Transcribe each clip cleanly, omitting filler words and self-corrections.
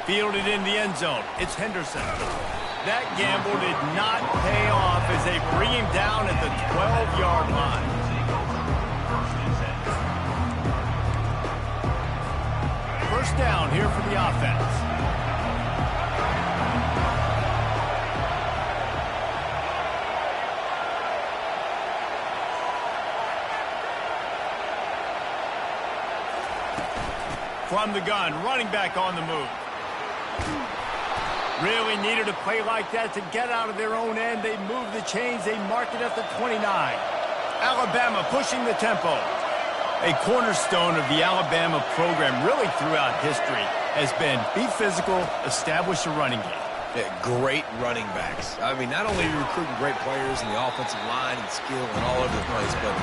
Fielded in the end zone. It's Henderson. That gamble did not pay off as they bring him down at the 12-yard line. First down here for the offense. From the gun, running back on the move. Really needed a play like that to get out of their own end. They move the chains. They mark it at the 29. Alabama pushing the tempo. A cornerstone of the Alabama program really throughout history has been be physical, establish a running game. Yeah, great running backs. I mean, not only are you recruiting great players in the offensive line and skill and all over the place, but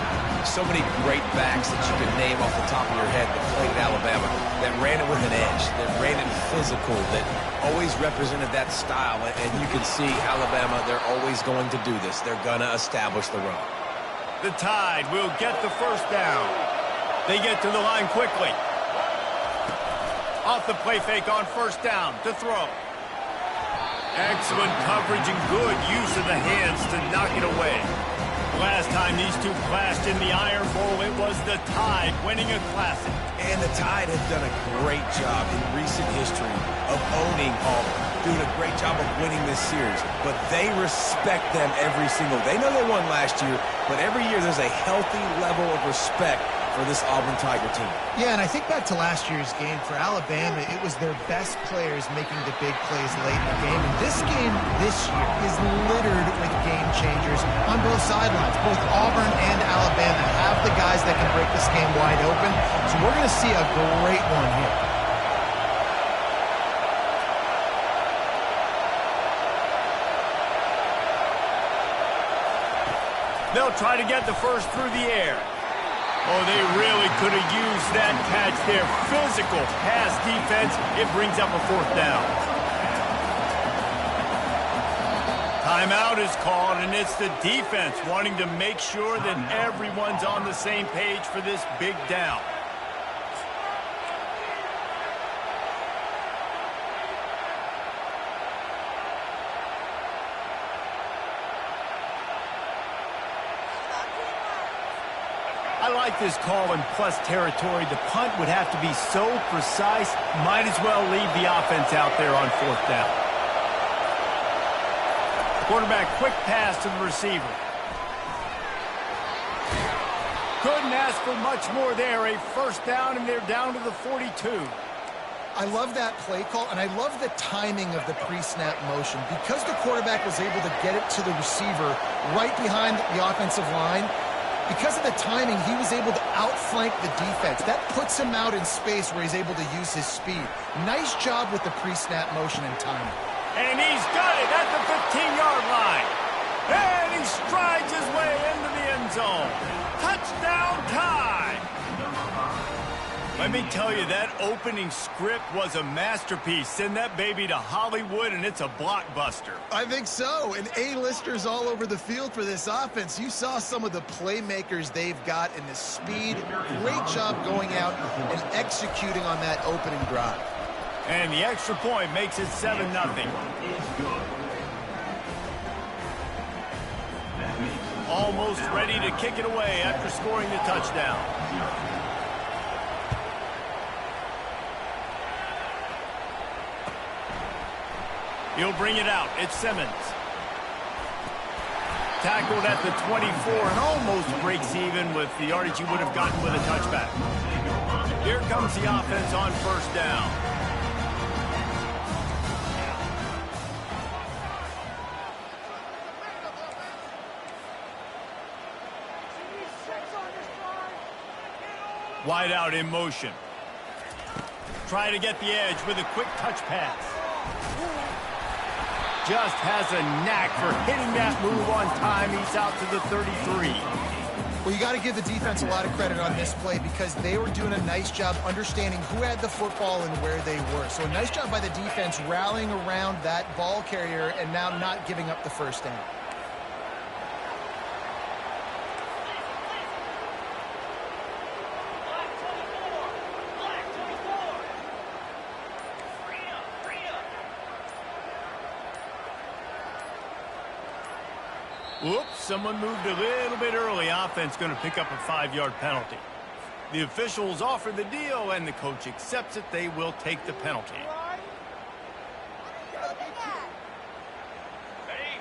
so many great backs that you can name off the top of your head that played at Alabama, that ran it with an edge, that ran it physical, that always represented that style. And you can see Alabama, they're always going to do this. They're going to establish the run. The Tide will get the first down. They get to the line quickly. Off the play fake on first down to throw. Excellent coverage and good use of the hands to knock it away. Last time these two clashed in the Iron Bowl, it was the Tide winning a classic. And the Tide have done a great job in recent history of owning Auburn, doing a great job of winning this series. But they respect them every single. They know they won last year, but every year there's a healthy level of respect for this Auburn Tiger team. Yeah, and I think back to last year's game for Alabama, it was their best players making the big plays late in the game. And this game this year is littered with game changers on both sidelines. Both Auburn and Alabama have the guys that can break this game wide open. So we're going to see a great one here. They'll try to get the first through the air. Oh, they really could have used that catch there. Physical pass defense. It brings up a fourth down. Timeout is called, and it's the defense wanting to make sure that everyone's on the same page for this big down. I like this call in plus territory. The punt would have to be so precise, might as well leave the offense out there on fourth down. Quarterback, quick pass to the receiver. Couldn't ask for much more there. A first down, and they're down to the 42. I love that play call, and I love the timing of the pre-snap motion. Because the quarterback was able to get it to the receiver right behind the offensive line, because of the timing, he was able to outflank the defense. That puts him out in space where he's able to use his speed. Nice job with the pre-snap motion and timing. And he's got it at the 15-yard line. And he strides his way into the end zone. Touchdown Tide! Let me tell you, that opening script was a masterpiece. Send that baby to Hollywood, and it's a blockbuster. I think so. And A-listers all over the field for this offense. You saw some of the playmakers they've got in the speed. Great job going out and executing on that opening drive. And the extra point makes it 7-0. Almost ready to kick it away after scoring the touchdown. He'll bring it out. It's Simmons. Tackled at the 24 and almost breaks even with the yardage he would have gotten with a touchback. Here comes the offense on first down. Wide out in motion. Try to get the edge with a quick touch pass. Just has a knack for hitting that move on time. He's out to the 33. Well, you got to give the defense a lot of credit on this play because they were doing a nice job understanding who had the football and where they were. So a nice job by the defense rallying around that ball carrier and now not giving up the first down. Whoops, someone moved a little bit early. Offense going to pick up a 5-yard penalty. The officials offer the deal, and the coach accepts it. They will take the penalty.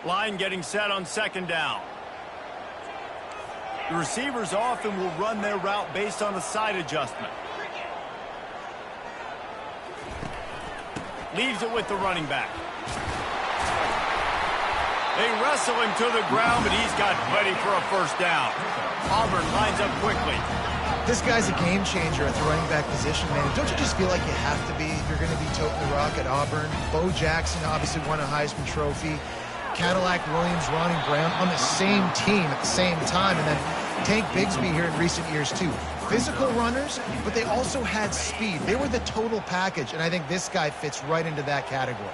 Line getting set on 2nd down. The receivers often will run their route based on a side adjustment. Leaves it with the running back. They wrestle him to the ground, but he's got plenty for a 1st down. Auburn lines up quickly. This guy's a game changer at the running back position, man. Don't you just feel like you have to be if you're going to be toting the rock at Auburn? Bo Jackson obviously won a Heisman Trophy. Cadillac Williams, Ronnie Brown on the same team at the same time. And then Tank Bigsby here in recent years, too. Physical runners, but they also had speed. They were the total package, and I think this guy fits right into that category.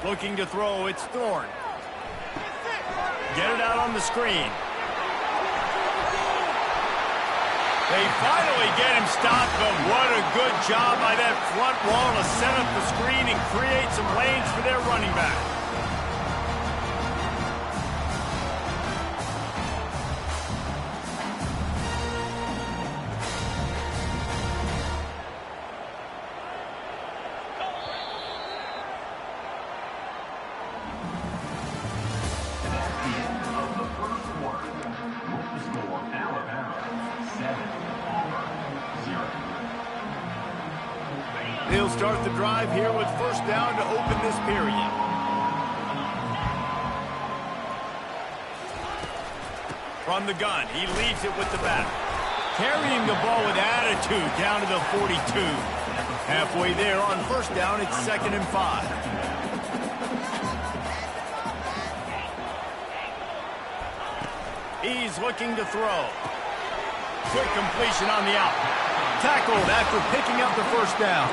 Looking to throw, it's Thorne. Get it out on the screen. They finally get him stopped, but what a good job by that front wall to set up the screen and create some lanes for their running back. They'll start the drive here with 1st down to open this period. From the gun, he leaves it with the back. Carrying the ball with attitude down to the 42. Halfway there on 1st down, it's 2nd and 5. He's looking to throw. Quick completion on the out. Tackled after picking up the 1st down.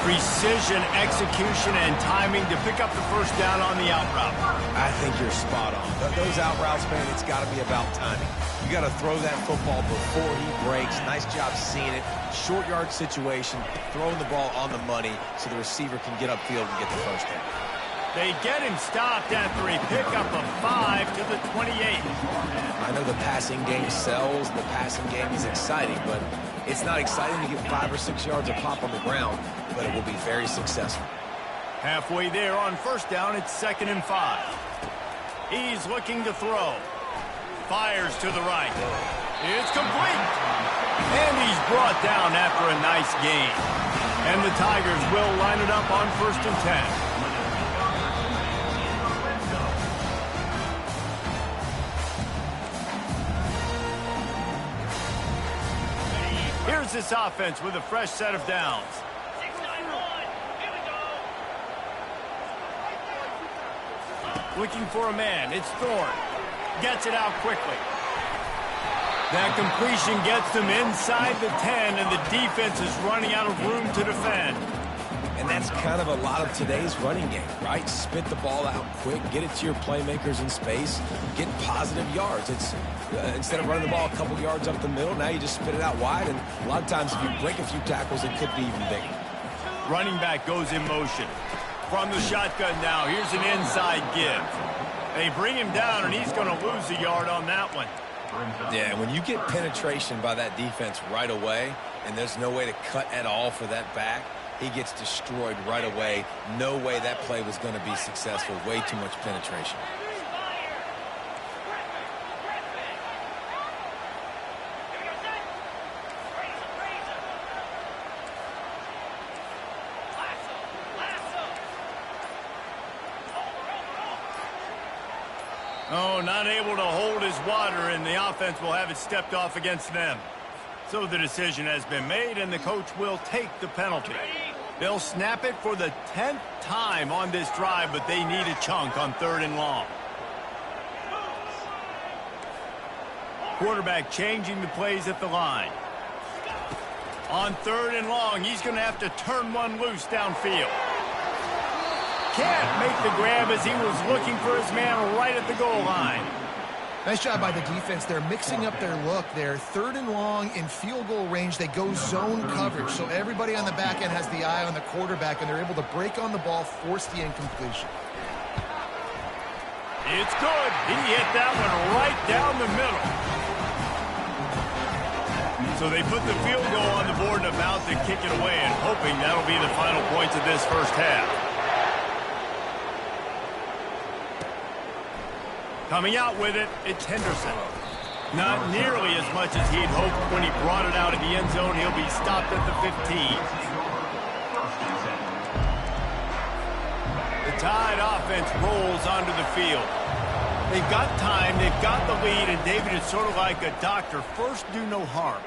Precision, execution, and timing to pick up the 1st down on the out route. I think you're spot on. Those out routes, man, it's got to be about timing. You got to throw that football before he breaks. Nice job seeing it. Short yard situation, throwing the ball on the money so the receiver can get upfield and get the 1st down. They get him stopped after he picked up a 5 to the 28. I know the passing game sells, the passing game is exciting, but it's not exciting to get 5 or 6 yards of pop on the ground, but it will be very successful. Halfway there on 1st down, it's 2nd and 5. He's looking to throw. Fires to the right. It's complete. And he's brought down after a nice gain. And the Tigers will line it up on 1st and 10. Here's this offense with a fresh set of downs. 6-9-1. Here we go. Looking for a man. It's Thorne. Gets it out quickly. That completion gets them inside the 10, and the defense is running out of room to defend. And that's kind of a lot of today's running game, right? Spit the ball out quick, get it to your playmakers in space, get positive yards. It's instead of running the ball a couple yards up the middle, now you just spit it out wide, and a lot of times if you break a few tackles, it could be even bigger. Running back goes in motion. From the shotgun now, here's an inside give. They bring him down, and he's going to lose a yard on that one. Yeah, when you get penetration by that defense right away, and there's no way to cut at all for that back, he gets destroyed right away. No way that play was going to be successful. Way too much penetration. Oh, not able to hold his water, and the offense will have it stepped off against them. So the decision has been made, and the coach will take the penalty. They'll snap it for the 10th time on this drive, but they need a chunk on 3rd and long. Quarterback changing the plays at the line. On 3rd and long, he's going to have to turn one loose downfield. Can't make the grab as he was looking for his man right at the goal line. Nice job by the defense. They're mixing up their look there. 3rd and long in field goal range. They go zone coverage. So everybody on the back end has the eye on the quarterback, and they're able to break on the ball, force the incompletion. It's good. He hit that one right down the middle. So they put the field goal on the board and about to kick it away, and hoping that'll be the final points of this first half. Coming out with it, it's Henderson. Not nearly as much as he'd hoped when he brought it out of the end zone. He'll be stopped at the 15. The Tide offense rolls onto the field. They've got time, they've got the lead, and David is sort of like a doctor. First, do no harm.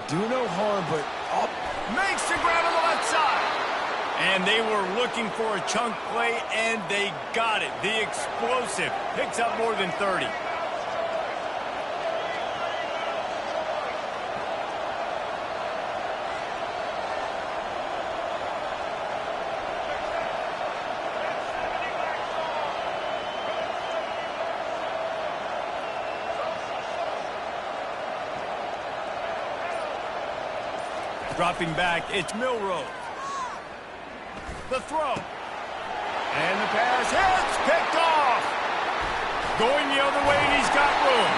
Do no harm, but up. Makes the grab on the left side. And they were looking for a chunk play, and they got it. The explosive picks up more than 30. Dropping back, it's Milrow. The throw. And the pass hits, picked off. Going the other way, and he's got room.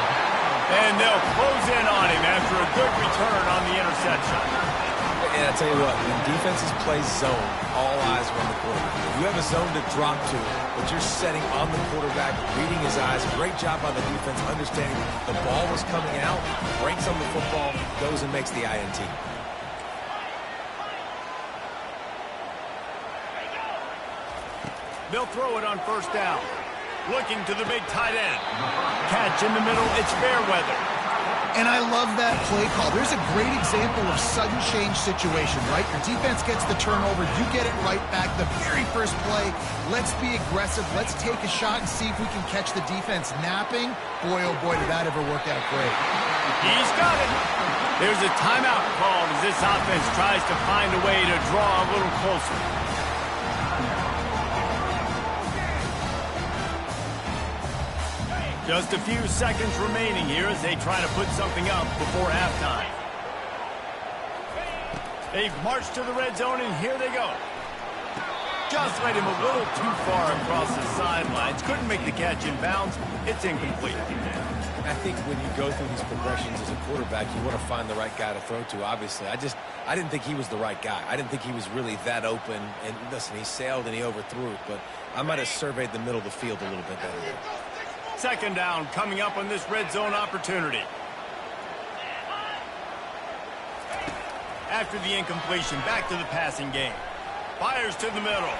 And they'll close in on him after a good return on the interception. And I tell you what, when defenses play zone, all eyes are on the quarterback. You have a zone to drop to, but you're setting on the quarterback, reading his eyes. Great job on the defense, understanding the ball was coming out, breaks on the football, goes and makes the INT. They'll throw it on first down. Looking to the big tight end. Catch in the middle, it's Fairweather. And I love that play call. There's a great example of sudden change situation, right? Your defense gets the turnover, you get it right back. The very first play, let's be aggressive. Let's take a shot and see if we can catch the defense napping. Boy, oh boy, did that ever work out great. He's got it. There's a timeout called as this offense tries to find a way to draw a little closer. Just a few seconds remaining here as they try to put something up before halftime. They've marched to the red zone, and here they go. Just led him a little too far across the sidelines. Couldn't make the catch in bounds. It's incomplete. I think when you go through these progressions as a quarterback, you want to find the right guy to throw to, obviously. I didn't think he was the right guy. I didn't think he was really that open. And listen, he sailed and he overthrew it, but I might have surveyed the middle of the field a little bit better. Second down coming up on this red zone opportunity. After the incompletion, back to the passing game. Fires to the middle.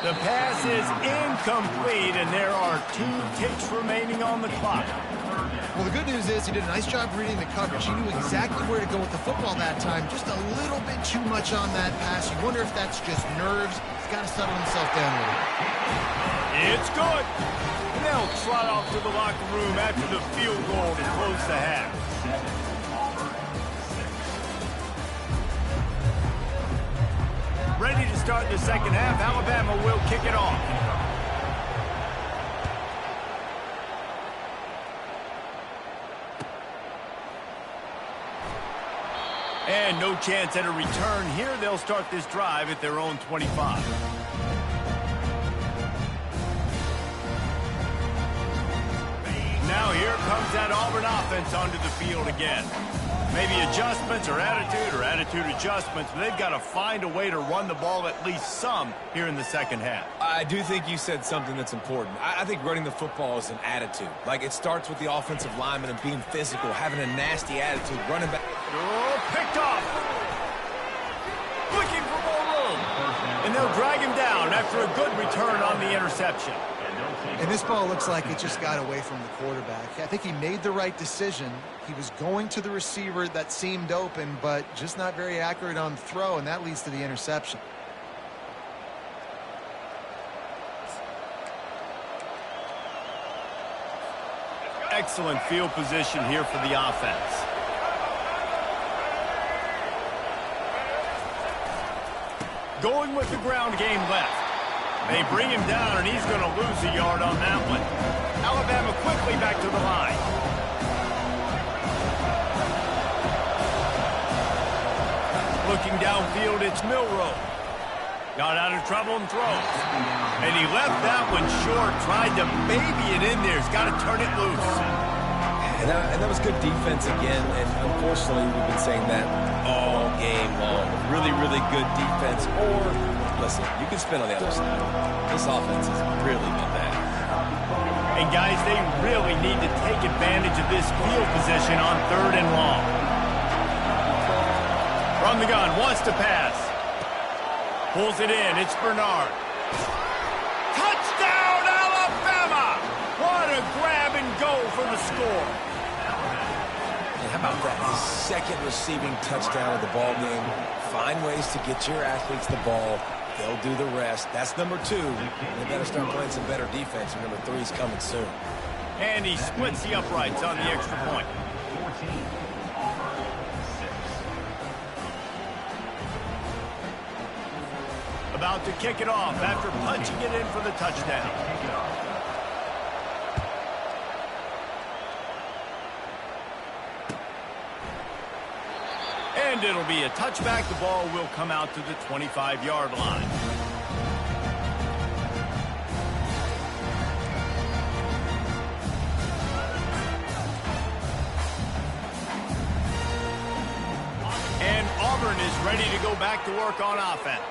The pass is incomplete, and there are 2 ticks remaining on the clock. Well, the good news is he did a nice job reading the coverage. He knew exactly where to go with the football that time. Just a little bit too much on that pass. You wonder if that's just nerves. He's got to settle himself down a little. It's good. And they'll trot off to the locker room after the field goal to close the half. Ready to start the second half. Alabama will kick it off. And no chance at a return here. They'll start this drive at their own 25. Now here comes that Auburn offense onto the field again. Maybe adjustments or attitude adjustments, but they've got to find a way to run the ball at least some here in the second half. I do think you said something that's important. I think running the football is an attitude. Like, it starts with the offensive lineman and being physical, having a nasty attitude, running back. Oh, picked off. Looking for more room. And they'll drag him down after a good return on the interception. And this ball looks like it just got away from the quarterback. I think he made the right decision. He was going to the receiver that seemed open, but just not very accurate on the throw, and that leads to the interception. Excellent field position here for the offense. Going with the ground game left. They bring him down, and he's going to lose a yard on that one. Alabama quickly back to the line. Looking downfield, it's Milrow. Got out of trouble and throws. And he left that one short, tried to baby it in there. He's got to turn it loose. And that was good defense again, and unfortunately we've been saying that all game long. Really, really good defense, or, listen, you can spin on the other side. This offense has really been bad. And guys, they really need to take advantage of this field position on 3rd and long. From the gun, wants to pass. Pulls it in, it's Bernard. Touchdown, Alabama! What a grab and go for the score. And how about that? His second receiving touchdown of the ball game. Find ways to get your athletes the ball. They'll do the rest. That's number 2. They better start playing some better defense. Number 3's coming soon. And he splits the uprights on the extra point. About to kick it off after punching it in for the touchdown. And it'll be a touchback. The ball will come out to the 25-yard line. And Auburn is ready to go back to work on offense.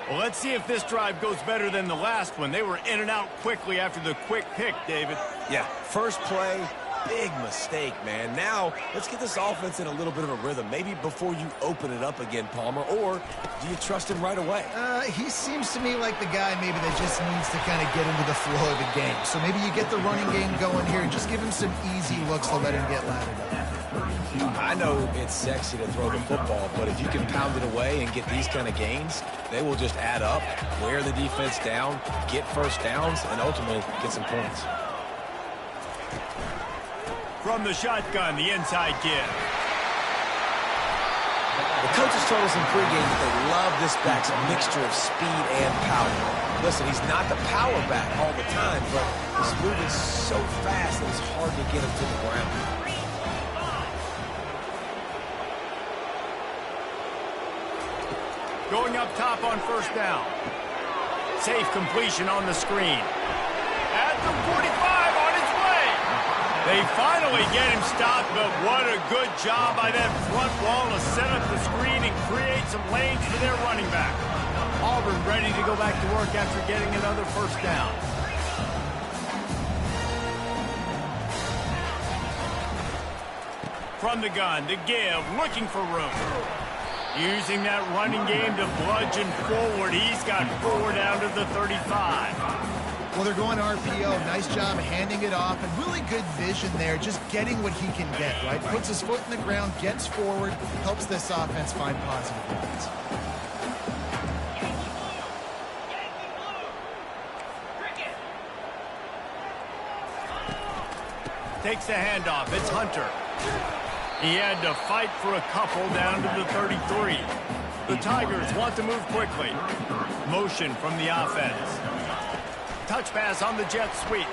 Well, let's see if this drive goes better than the last one. They were in and out quickly after the quick pick, David. Yeah, first play, big mistake, man. Now, let's get this offense in a little bit of a rhythm. Maybe before you open it up again, Palmer, or do you trust him right away? He seems to me like the guy maybe that just needs to kind of get into the flow of the game. So maybe you get the running game going here and just give him some easy looks to let him get laddered up. I know it's sexy to throw the football, but if you can pound it away and get these kind of gains, they will just add up, wear the defense down, get first downs, and ultimately get some points. From the shotgun, the inside give. The coaches told us in pregame that they love this back's mixture of speed and power. Listen, he's not the power back all the time, but he's moving so fast that it's hard to get him to the ground. Going up top on first down. Safe completion on the screen. At the 45 on its way. They finally get him stopped, but what a good job by that front wall to set up the screen and create some lanes for their running back. Auburn ready to go back to work after getting another first down. From the gun, the give, looking for room. Using that running game to bludgeon forward. He's got 4 down to the 35. Well, they're going RPO. Nice job handing it off, and really good vision there, just getting what he can get, right? Puts his foot in the ground, gets forward, helps this offense find positive points. Takes the handoff. It's Hunter. He had to fight for a couple down to the 33. The Tigers want to move quickly. Motion from the offense. Touch pass on the jet sweep.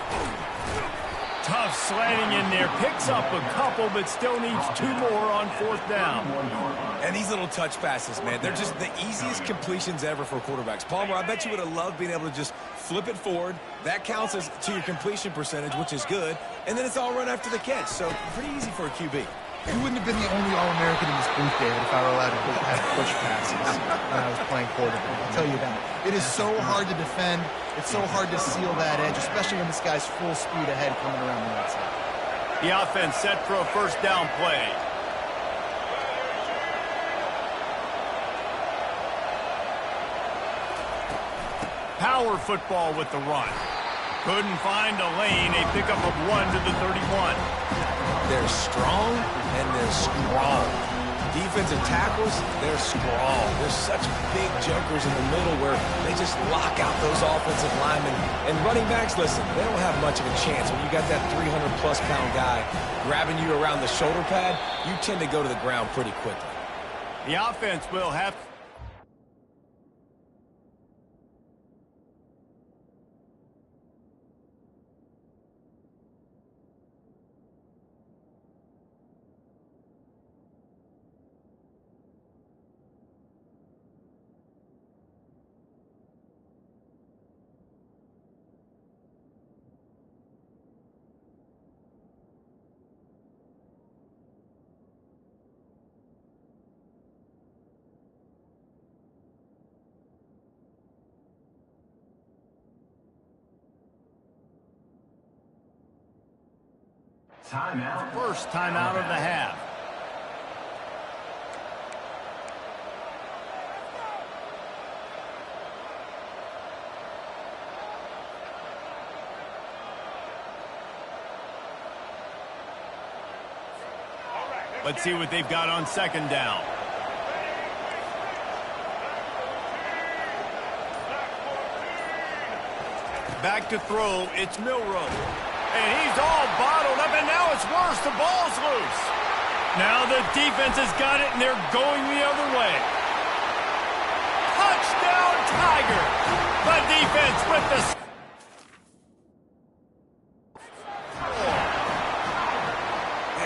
Tough slanting in there. Picks up a couple, but still needs 2 more on 4th down. And these little touch passes, man, they're just the easiest completions ever for quarterbacks. Palmer, I bet you would have loved being able to just flip it forward. That counts as to your completion percentage, which is good. And then it's all run after the catch. So pretty easy for a QB. You wouldn't have been the only All-American in this booth, David, if I were allowed to have push passes when I was playing quarterback. I'll tell you that. It is so hard to defend. It's so hard to seal that edge, especially when this guy's full speed ahead coming around the outside. The offense set for a first down play. Power football with the run. Couldn't find a lane. A pickup of 1 to the 31. They're strong, and they're strong. Defensive tackles, they're strong. They're such big jumpers in the middle where they just lock out those offensive linemen. And running backs, listen, they don't have much of a chance. When you got that 300-plus pound guy grabbing you around the shoulder pad, you tend to go to the ground pretty quickly. The offense will have... Timeout. First timeout of the half. Let's see what they've got on second down. Back to throw, it's Milroe. And he's all bottled up, and now it's worse. The ball's loose. Now the defense has got it, and they're going the other way. Touchdown, Tiger. The defense with the...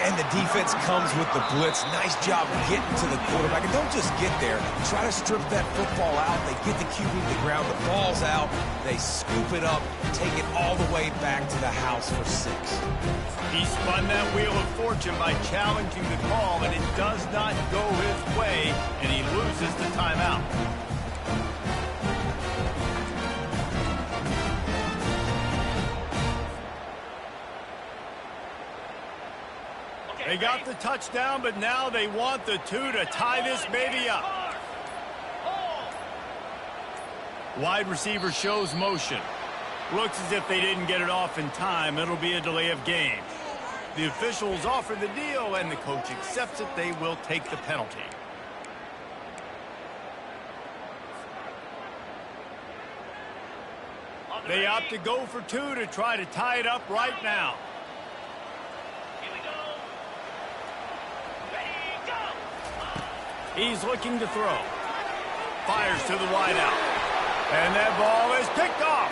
And the defense comes with the blitz. Nice job getting to the quarterback. And don't just get there. Try to strip that football out. They get the QB to the ground. The ball's out. They scoop it up, take it all the way back to the house for 6. He spun that wheel of fortune by challenging the call, and it does not go his way, and he loses the timeout. They got the touchdown, but now they want the 2 to tie this baby up. Wide receiver shows motion. Looks as if they didn't get it off in time. It'll be a delay of game. The officials offer the deal, and the coach accepts it. They will take the penalty. They opt to go for 2 to try to tie it up right now. He's looking to throw. Fires to the wideout. And that ball is picked off.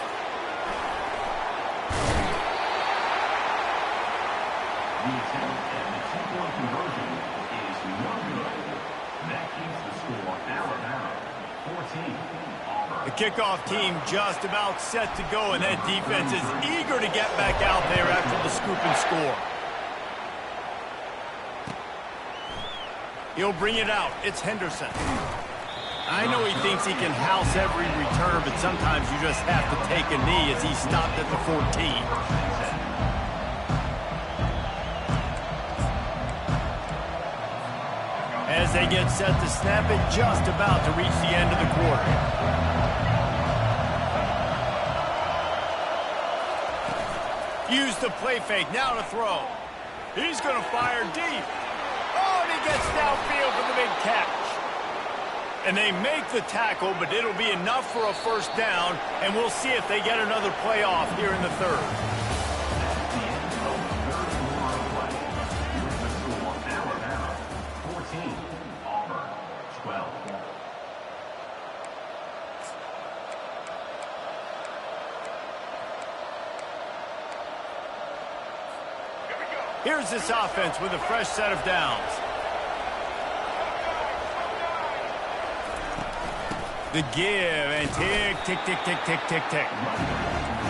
The attempt at the 2-point conversion is no good. That keeps the score Alabama 14. The kickoff team just about set to go, and that defense is eager to get back out there after the scoop and score. He'll bring it out. It's Henderson. I know he thinks he can house every return, but sometimes you just have to take a knee as he stopped at the 14. As they get set to snap it, just about to reach the end of the quarter. Use the play fake, now to throw. He's going to fire deep. Oh, and he gets downfield for the big catch. And they make the tackle, but it'll be enough for a first down, and we'll see if they get another play off here in the third. At the end of the third quarter of play, with the score Alabama 14, Auburn 12. Here's this offense with a fresh set of downs. The give, and tick, tick, tick, tick, tick, tick, tick.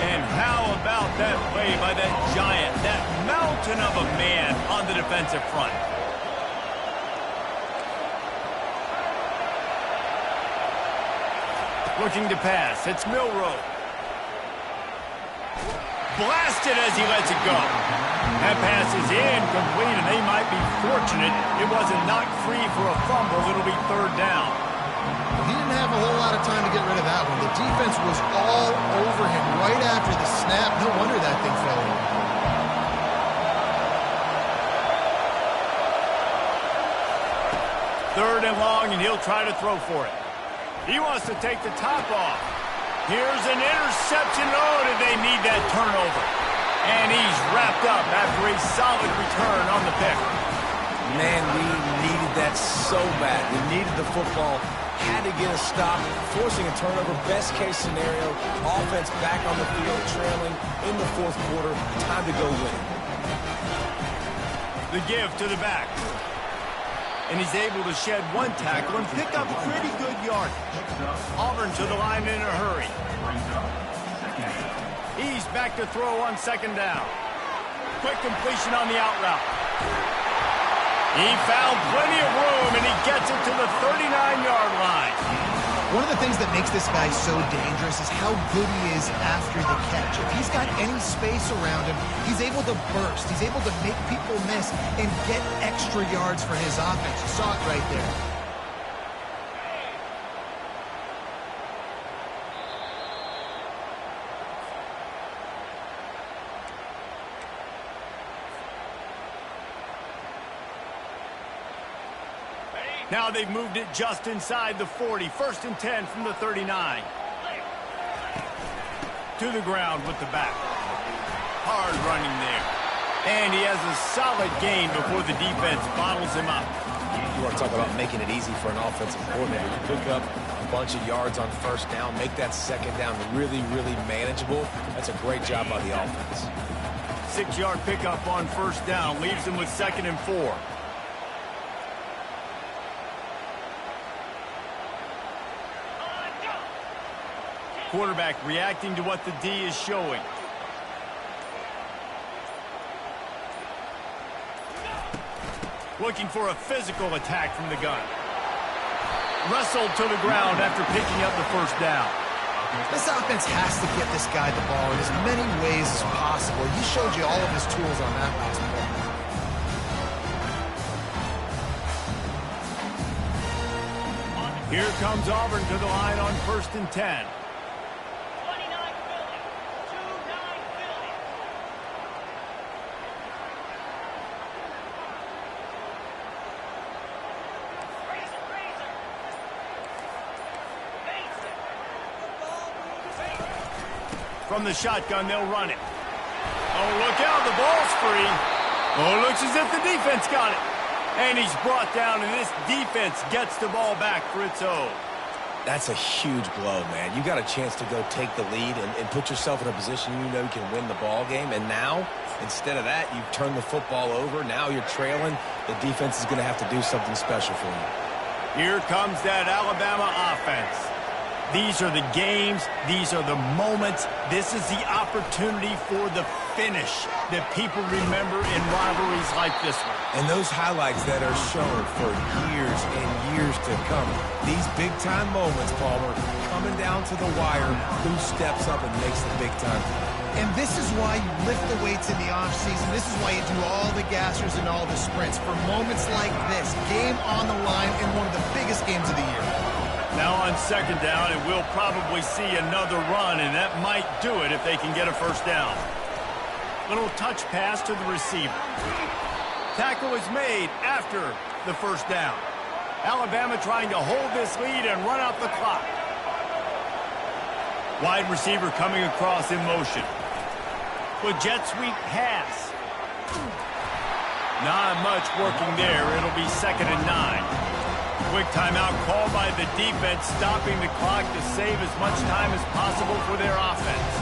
And how about that play by that giant, that mountain of a man on the defensive front? Looking to pass, it's Milroe. Blasted as he lets it go. That pass is incomplete, and they might be fortunate it wasn't knocked free for a fumble. It'll be third down. He didn't have a whole lot of time to get rid of that one. The defense was all over him right after the snap. No wonder that thing fell in. Third and long, and he'll try to throw for it. He wants to take the top off. Here's an interception. Oh, did they need that turnover? And he's wrapped up after a solid return on the pick. Man, we needed that so bad. We needed the football. Had to get a stop, forcing a turnover. Best case scenario, offense back on the field, trailing in the fourth quarter. Time to go win. The give to the back. And he's able to shed one tackle and pick up pretty good yardage. Auburn to the line in a hurry. He's back to throw on second down. Quick completion on the out route. He found plenty of room, and he gets it to the 39-yard line. One of the things that makes this guy so dangerous is how good he is after the catch. If he's got any space around him, he's able to burst. He's able to make people miss and get extra yards for his offense. You saw it right there. Now they've moved it just inside the 40. 1st and 10 from the 39. To the ground with the back. Hard running there. And he has a solid gain before the defense bottles him up. You want to talk about making it easy for an offensive coordinator. You pick up a bunch of yards on 1st down, make that 2nd down really, really manageable. That's a great job by the offense. 6-yard pickup on 1st down leaves him with 2nd and 4. Quarterback reacting to what the D is showing. Looking for a physical attack from the gun. Wrestled to the ground after picking up the 1st down. This offense has to get this guy the ball in as many ways as possible. He showed you all of his tools on that last play. Here comes Auburn to the line on 1st and 10. From the shotgun, they'll run it. Oh, look out, the ball's free. Oh, it looks as if the defense got it. And he's brought down, and this defense gets the ball back for its own. That's a huge blow, man. You got a chance to go take the lead and put yourself in a position you know you can win the ball game. And now, instead of that, you've turned the football over. Now you're trailing. The defense is going to have to do something special for you. Here comes that Alabama offense. These are the games. These are the moments. This is the opportunity for the finish that people remember in rivalries like this one. And those highlights that are shown for years and years to come. These big-time moments, Palmer, coming down to the wire. Who steps up and makes the big-time play? And this is why you lift the weights in the offseason. This is why you do all the gassers and all the sprints. For moments like this, game on the line in one of the biggest games of the year. Now on 2nd down, and we'll probably see another run, and that might do it if they can get a 1st down. Little touch pass to the receiver. Tackle is made after the 1st down. Alabama trying to hold this lead and run out the clock. Wide receiver coming across in motion. With jet sweep pass. Not much working there. It'll be 2nd and 9. Quick timeout called by the defense, stopping the clock to save as much time as possible for their offense.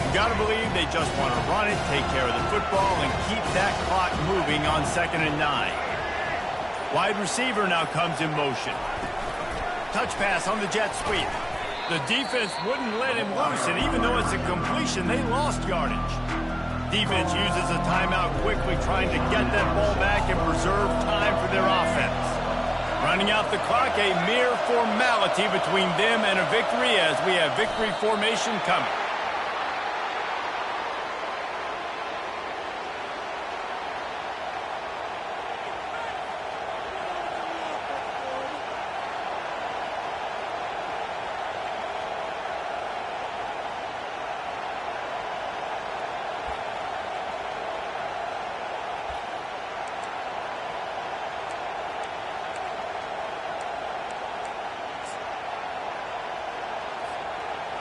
You gotta believe they just want to run it, take care of the football, and keep that clock moving on 2nd and 9. Wide receiver now comes in motion. Touch pass on the jet sweep. The defense wouldn't let him loose, and even though it's a completion, they lost yardage. Defense uses a timeout quickly, trying to get that ball back and preserve time for their offense. Running out the clock, a mere formality between them and a victory as we have victory formation coming.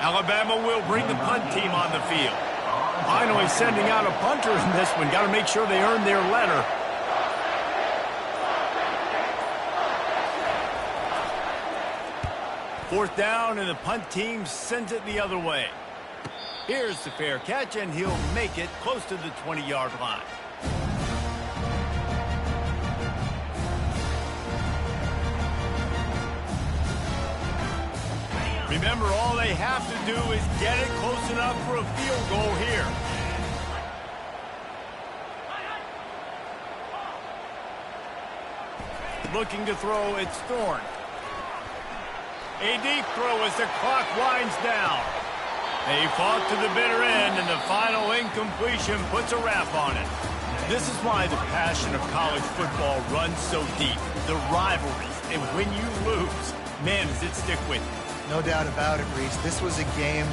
Alabama will bring the punt team on the field. Finally sending out a punter in this one. Got to make sure they earn their letter. Fourth down, and the punt team sends it the other way. Here's the fair catch, and he'll make it close to the 20-yard line. Remember, all they have to do is get it close enough for a field goal here. Looking to throw, it's Thorne. A deep throw as the clock winds down. They fought to the bitter end, and the final incompletion puts a wrap on it. This is why the passion of college football runs so deep. The rivalries, and when you lose, man, does it stick with you. No doubt about it, Reese. This was a game